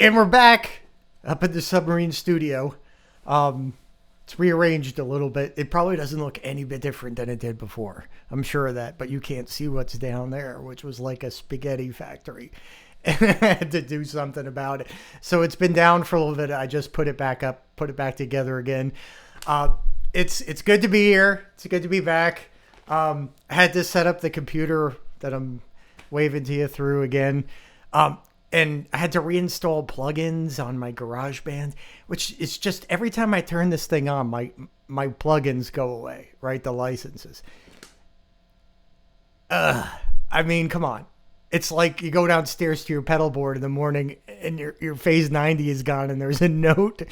And we're back up at the submarine studio. It's rearranged a little bit. It probably doesn't look any bit different than it did before. I'm sure of that, but you can't see what's down there, which was like a spaghetti factory. And I had to do something about it. So it's been down for a little bit. I just put it back up, put it back together again. It's good to be here. It's good to be back. I had to set up the computer that I'm waving to you through again. And I had to reinstall plugins on my GarageBand, which is just every time I turn this thing on, my plugins go away, right? The licenses. I mean, come on. It's like you go downstairs to your pedal board in the morning and your phase 90 is gone and there's a note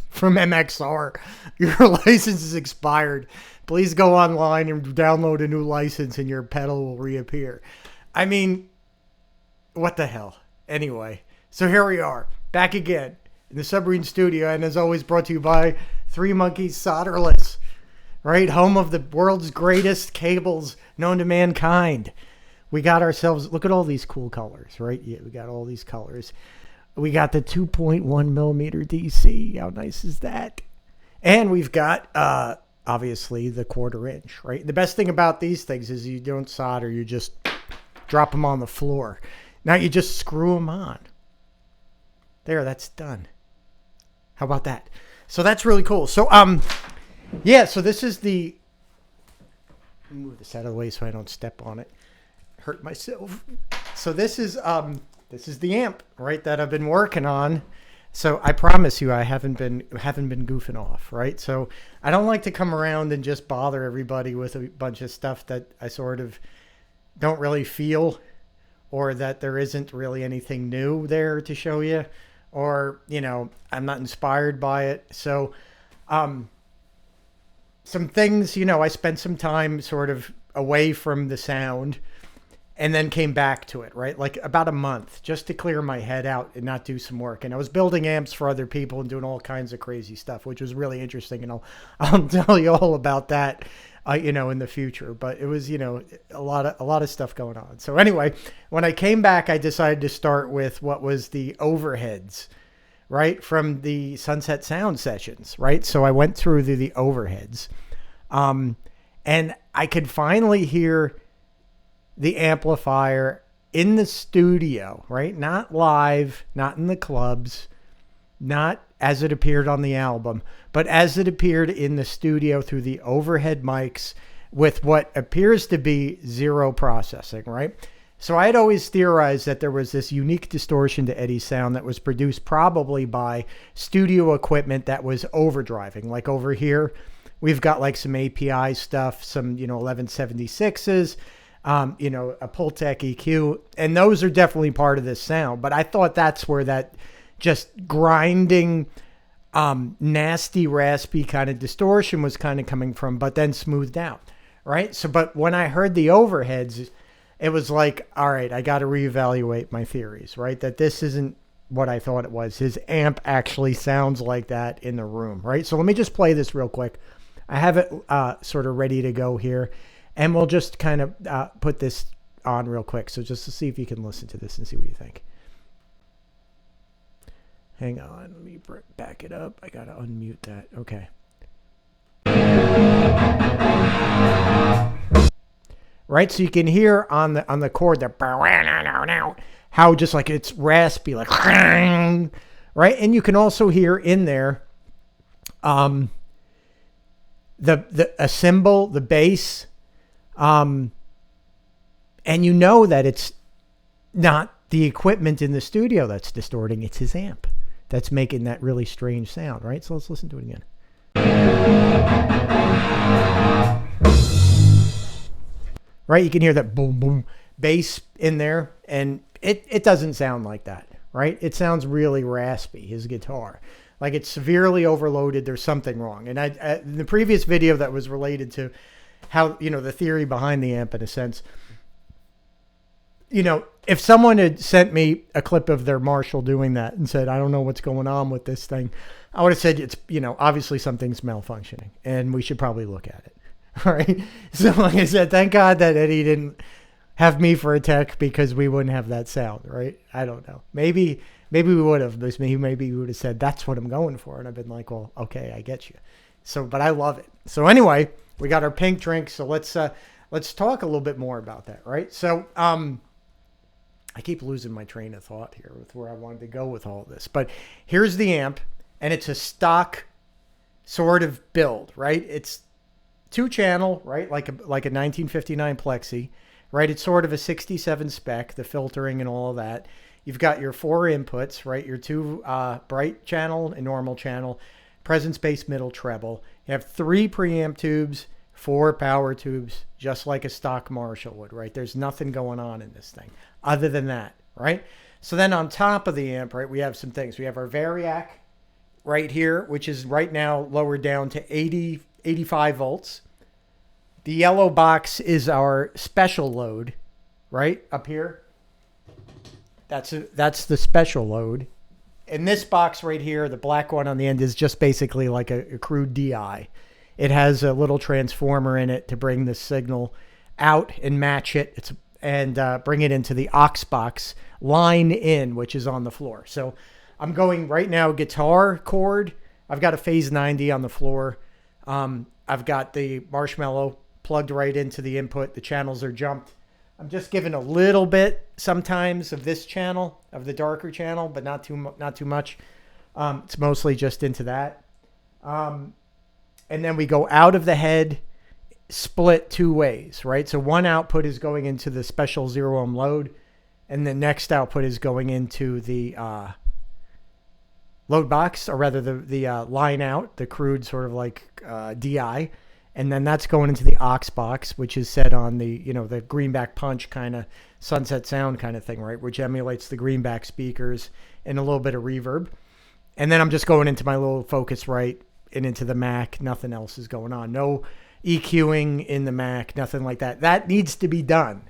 from MXR. Your license is expired. Please go online and download a new license and your pedal will reappear. I mean, what the hell? Anyway, so here we are, back again in the submarine studio, and as always brought to you by Three Monkeys Solderless, right? Home of the world's greatest cables known to mankind. We got ourselves, look at all these cool colors, right? Yeah, we got all these colors. We got the 2.1 millimeter DC. How nice is that? And we've got, obviously, the 1/4 inch, right? The best thing about these things is you don't solder, you just drop them on the floor. Now you just screw them on. There, that's done. How about that? So that's really cool. So, yeah, so this is the... Move this out of the way so I don't step on it. Hurt myself. So this is the amp, right, that I've been working on. So I promise you I haven't been goofing off, right? So I don't like to come around and just bother everybody with a bunch of stuff that I sort of don't really feel, or that there isn't really anything new there to show you, or, you know, I'm not inspired by it. So some things, you know, I spent some time sort of away from the sound and then came back to it, right? Like about a month just to clear my head out and not do some work. And I was building amps for other people and doing all kinds of crazy stuff, which was really interesting. And I'll tell you all about that, you know, in the future. But it was, you know, a lot of stuff going on. So anyway, when I came back, I decided to start with what was the overheads, right, from the Sunset Sound sessions, right? So I went through the overheads, and I could finally hear the amplifier in the studio, right? Not live, not in the clubs, not as it appeared on the album, but as it appeared in the studio through the overhead mics with what appears to be zero processing, right? So I had always theorized that there was this unique distortion to Eddie's sound that was produced probably by studio equipment that was overdriving. Like over here, we've got like some API stuff, some, you know, 1176s, you know, a Pultec EQ, and those are definitely part of this sound. But I thought that's where that just grinding, nasty, raspy kind of distortion was kind of coming from, but then smoothed out, right? So, but when I heard the overheads, it was like, all right, I got to reevaluate my theories, right? That this isn't what I thought it was. His amp actually sounds like that in the room, right? So let me just play this real quick. I have it sort of ready to go here. And we'll just kind of put this on real quick. So just to see if you can listen to this and see what you think. Hang on. Let me back it up. I got to unmute that. Okay. Right. So you can hear on the chord there, how just like it's raspy, like, right. And you can also hear in there a cymbal, the bass. And you know that it's not the equipment in the studio that's distorting, it's his amp that's making that really strange sound, right? So let's listen to it again. Right, you can hear that boom, boom bass in there, and it doesn't sound like that, right? It sounds really raspy, his guitar. Like it's severely overloaded, there's something wrong. And I in the previous video that was related to how, you know, the theory behind the amp in a sense, you know, if someone had sent me a clip of their Marshall doing that and said, I don't know what's going on with this thing, I would have said, it's, you know, obviously something's malfunctioning and we should probably look at it. All right. So like I said, thank God that Eddie didn't have me for a tech because we wouldn't have that sound, right? I don't know. Maybe we would have. Maybe we would have said that's what I'm going for, and I've been like, well, okay, I get you. So, but I love it. So anyway, we got our pink drink. So let's talk a little bit more about that, right? So I keep losing my train of thought here with where I wanted to go with all this, but here's the amp, and it's a stock sort of build, right? It's 2-channel, right? Like a 1959 Plexi, right? It's sort of a 67 spec, the filtering and all of that. You've got your 4 inputs, right? Your 2 bright channel and normal channel, presence bass, middle, treble. You have 3 preamp tubes, 4 power tubes, just like a stock Marshall would, right? There's nothing going on in this thing other than that, right? So then on top of the amp, right, we have some things. We have our Variac right here, which is right now lowered down to 85 volts. The yellow box is our special load, right, up here. That's the special load. And this box right here, the black one on the end, is just basically like a crude DI. It has a little transformer in it to bring the signal out and match it. And bring it into the aux box line in, which is on the floor. So I'm going right now guitar chord. I've got a phase 90 on the floor. I've got the Marshmallow plugged right into the input. The channels are jumped. I'm just giving a little bit sometimes of this channel, of the darker channel, but not too much. It's mostly just into that. And then we go out of the head, split 2 ways, right? So one output is going into the special 0 ohm load, and the next output is going into the load box, or rather the line out, the crude sort of like DI. And then that's going into the aux box, which is set on the, the Greenback Punch kind of sunset sound kind of thing, right? Which emulates the Greenback speakers and a little bit of reverb. And then I'm just going into my little Focusrite and into the Mac. Nothing else is going on. No EQing in the Mac, nothing like that. That needs to be done.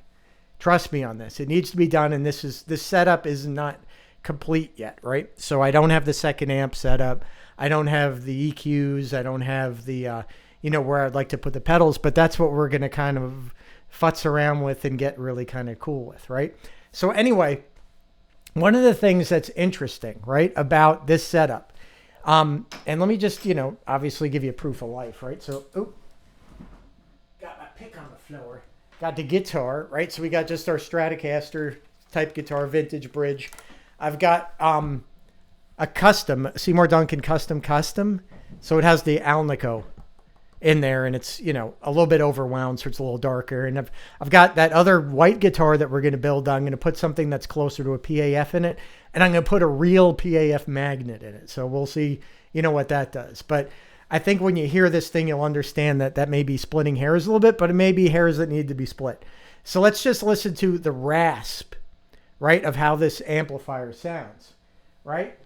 Trust me on this. It needs to be done. And this setup is not complete yet, right? So I don't have the second amp set up. I don't have the EQs. I don't have the, where I'd like to put the pedals, but that's what we're going to kind of futz around with and get really kind of cool with, right? So anyway, one of the things that's interesting, right, about this setup, and let me just, obviously give you a proof of life, right? So, got my pick on the floor. Got the guitar, right? So we got just our Stratocaster type guitar, vintage bridge. I've got a custom, Seymour Duncan custom. So it has the Alnico in there, and it's, a little bit overwound, so it's a little darker. And I've got that other white guitar that we're going to build. I'm going to put something that's closer to a PAF in it, and I'm going to put a real PAF magnet in it. So we'll see, what that does. But I think when you hear this thing, you'll understand that may be splitting hairs a little bit, but it may be hairs that need to be split. So let's just listen to the rasp, right, of how this amplifier sounds, right?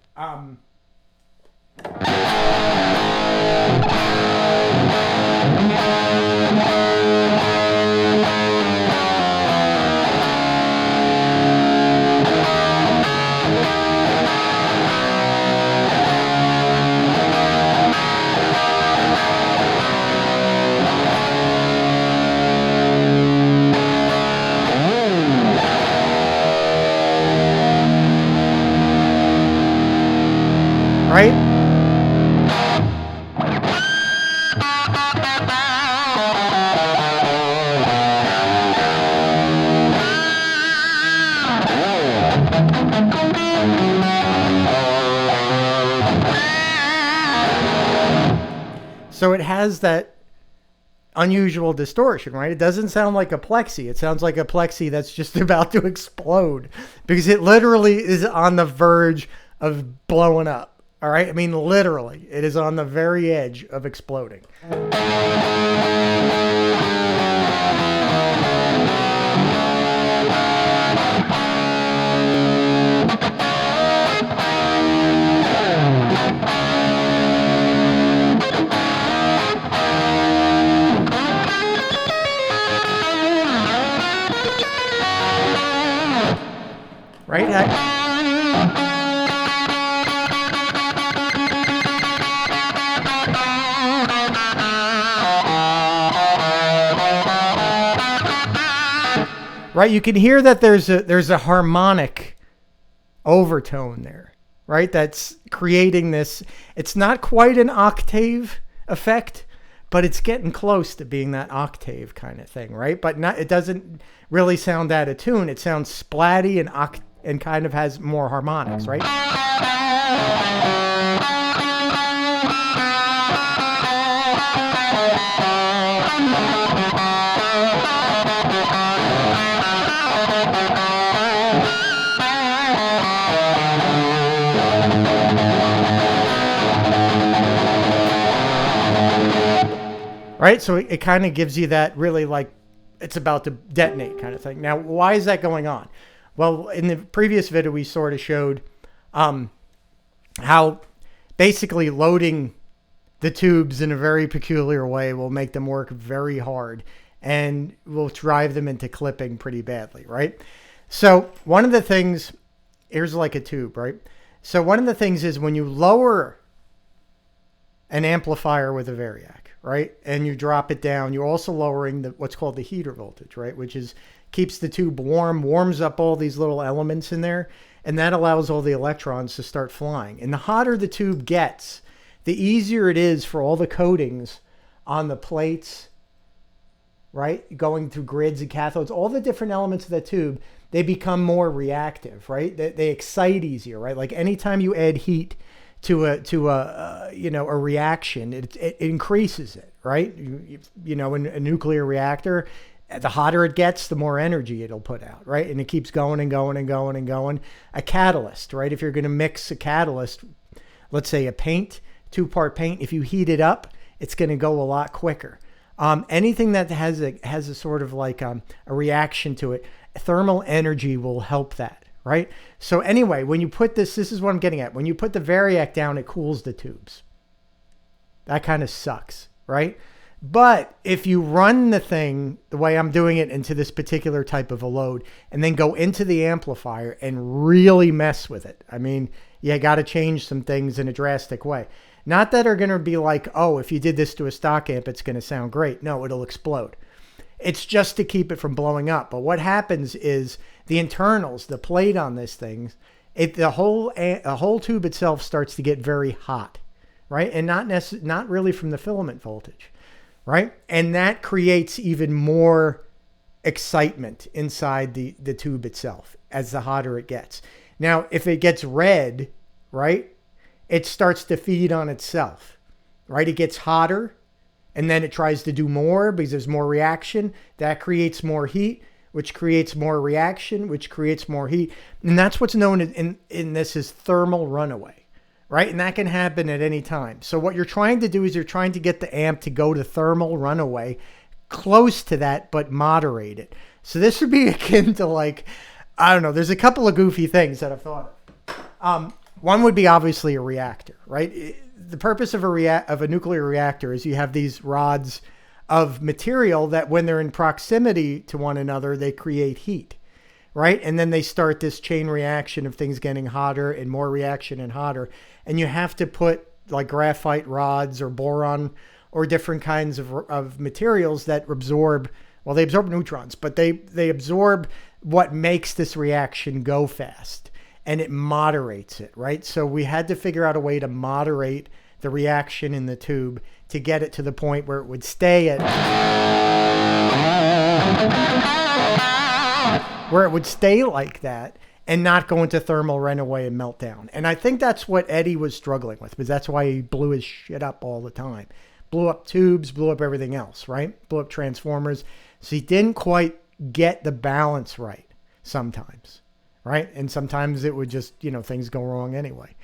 Right? So it has that unusual distortion, right? It doesn't sound like a Plexi. It sounds like a Plexi that's just about to explode, because it literally is on the verge of blowing up. All right. I mean, literally, it is on the very edge of exploding. Right? right? You can hear that there's a harmonic overtone there, right? That's creating this. It's not quite an octave effect, but it's getting close to being that octave kind of thing, right? But it doesn't really sound out of tune. It sounds splatty and kind of has more harmonics, right? Right? So it kind of gives you that really like it's about to detonate kind of thing. Now, why is that going on? Well, in the previous video, we sort of showed how basically loading the tubes in a very peculiar way will make them work very hard and will drive them into clipping pretty badly, right? So one of the things, here's like a tube, right? So one of the things is when you lower an amplifier with a variac, right, and you drop it down, you're also lowering what's called the heater voltage, right, which is keeps the tube warm, warms up all these little elements in there, and that allows all the electrons to start flying. And the hotter the tube gets, the easier it is for all the coatings on the plates, right, going through grids and cathodes, all the different elements of the tube, they become more reactive, right? They excite easier, right? Like anytime you add heat to a reaction, it increases it, right? You know, in a nuclear reactor, the hotter it gets, the more energy it'll put out, right? And it keeps going and going and going and going. A catalyst, right? If you're going to mix a catalyst, let's say a paint, 2-part paint, if you heat it up, it's going to go a lot quicker. Anything that has a sort of like a reaction to it, thermal energy will help that, right? So anyway, when you put this is what I'm getting at. When you put the variac down, it cools the tubes. That kind of sucks, right? But if you run the thing the way I'm doing it into this particular type of a load and then go into the amplifier and really mess with it, I mean, you got to change some things in a drastic way. Not that are going to be like, oh, if you did this to a stock amp, it's going to sound great. No, it'll explode. It's just to keep it from blowing up. But what happens is the internals, the plate on this thing, the whole tube itself starts to get very hot, right? And not really from the filament voltage, right? And that creates even more excitement inside the tube itself as the hotter it gets. Now, if it gets red, right, it starts to feed on itself, right? It gets hotter, and then it tries to do more because there's more reaction. That creates more heat, which creates more reaction, which creates more heat. And that's what's known in this as thermal runaway, right? And that can happen at any time. So what you're trying to do is you're trying to get the amp to go to thermal runaway, close to that, but moderate it. So this would be akin to like, I don't know, there's a couple of goofy things that I've thought of. One would be obviously a reactor, right? The purpose of a nuclear reactor is you have these rods of material that when they're in proximity to one another, they create heat, right? And then they start this chain reaction of things getting hotter and more reaction and hotter. And you have to put like graphite rods or boron or different kinds of materials that absorb, well, they absorb neutrons, but they absorb what makes this reaction go fast. And it moderates it, right? So we had to figure out a way to moderate the reaction in the tube to get it to the point where it would stay at, where it would stay like that and not go into thermal runaway and melt down. And I think that's what Eddie was struggling with, because that's why he blew his shit up all the time. Blew up tubes, blew up everything else, right? Blew up transformers. So he didn't quite get the balance right sometimes. Right? And sometimes it would just, you know, things go wrong anyway.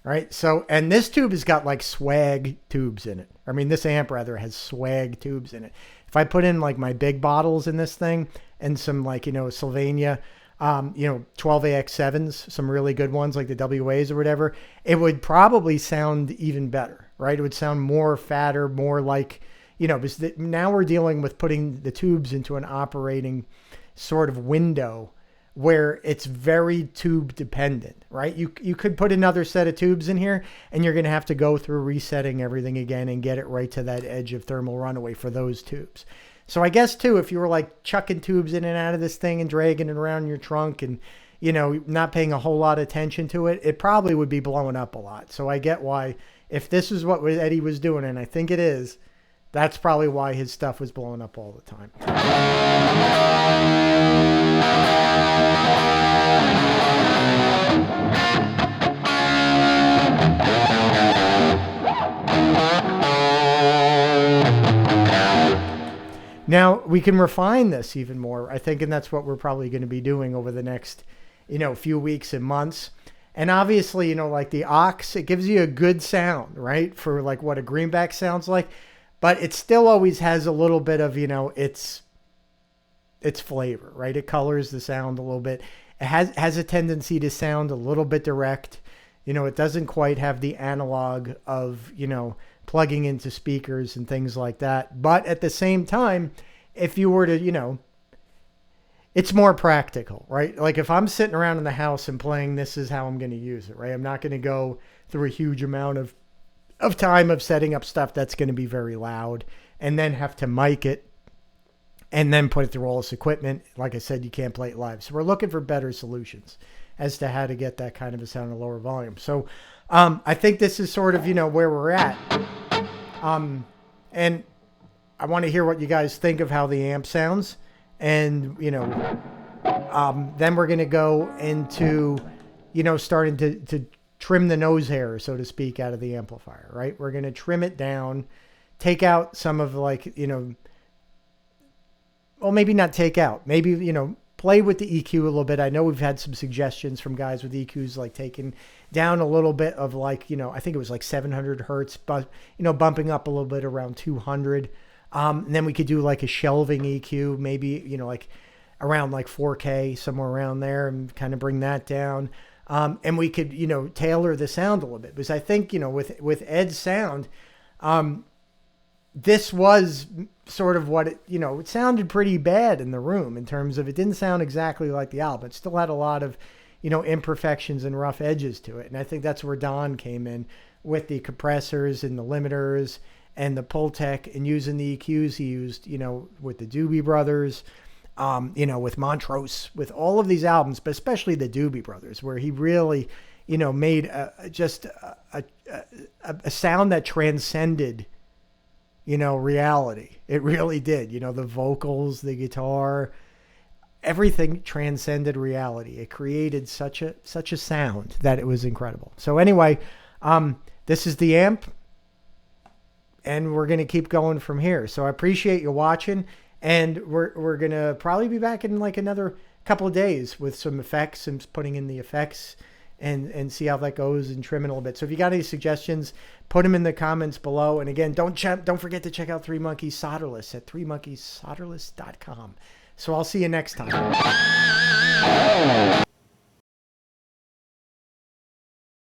Right? So, and this tube has got like swag tubes in it. I mean, this amp rather has swag tubes in it. If I put in like my big bottles in this thing and some like, you know, Sylvania, 12AX7s, some really good ones like the WAs or whatever, it would probably sound even better, right? It would sound more fatter, more like, you know, because now we're dealing with putting the tubes into an operating sort of window where it's very tube dependent, right? You could put another set of tubes in here and you're going to have to go through resetting everything again and get it right to that edge of thermal runaway for those tubes. So I guess too, if you were like chucking tubes in and out of this thing and dragging it around in your trunk and, you know, not paying a whole lot of attention to it, it probably would be blowing up a lot. So I get why, if this is what Eddie was doing, and I think it is, that's probably why his stuff was blowing up all the time. Now we can refine this even more, I think, and that's what we're probably going to be doing over the next, you know, few weeks and months. And obviously, you know, like the aux, it gives you a good sound, right? For like what a greenback sounds like, but it still always has a little bit of, you know, its flavor, right? It colors the sound a little bit. It has a tendency to sound a little bit direct. You know, it doesn't quite have the analog of, you know, plugging into speakers and things like that. But at the same time, if you were to, you know, it's more practical, right? Like if I'm sitting around in the house and playing, this is how I'm going to use it, right? I'm not going to go through a huge amount of time of setting up stuff that's going to be very loud and then have to mic it and then put it through all this equipment. Like I said, you can't play it live. So we're looking for better solutions as to how to get that kind of a sound at a lower volume. So I think this is sort of, you know, where we're at. And I want to hear what you guys think of how the amp sounds. And, you know, then we're going to go into, you know, starting to trim the nose hair, so to speak, out of the amplifier, right? We're going to trim it down, take out some of like, you know, well, maybe not take out, maybe, you know, play with the EQ a little bit. I know we've had some suggestions from guys with EQs, like taking down a little bit of like, you know, I think it was like 700 Hertz, but, you know, bumping up a little bit around 200. And then we could do like a shelving EQ, maybe, you know, like around like 4K, somewhere around there, and kind of bring that down. And we could, you know, tailor the sound a little bit, because I think, you know, with Ed's sound, this was sort of what it, you know, it sounded pretty bad in the room in terms of, it didn't sound exactly like the album. It still had a lot of, you know, imperfections and rough edges to it. And I think that's where Don came in with the compressors and the limiters and the Pultec, and using the EQs he used, you know, with the Doobie Brothers, you know, with Montrose, with all of these albums, but especially the Doobie Brothers, where he really, you know, made just a sound that transcended, you know, reality. It really did. You know, the vocals, the guitar, everything transcended reality. It created such a sound that it was incredible. So anyway, this is the amp, and we're going to keep going from here. So I appreciate you watching, and we're going to probably be back in like another couple of days with some effects and putting in the effects and see how that goes and trim it a little bit. So if you got any suggestions, put them in the comments below. And again, don't forget to check out Three Monkeys Solderless at threemonkeyssolderless.com. So I'll see you next time.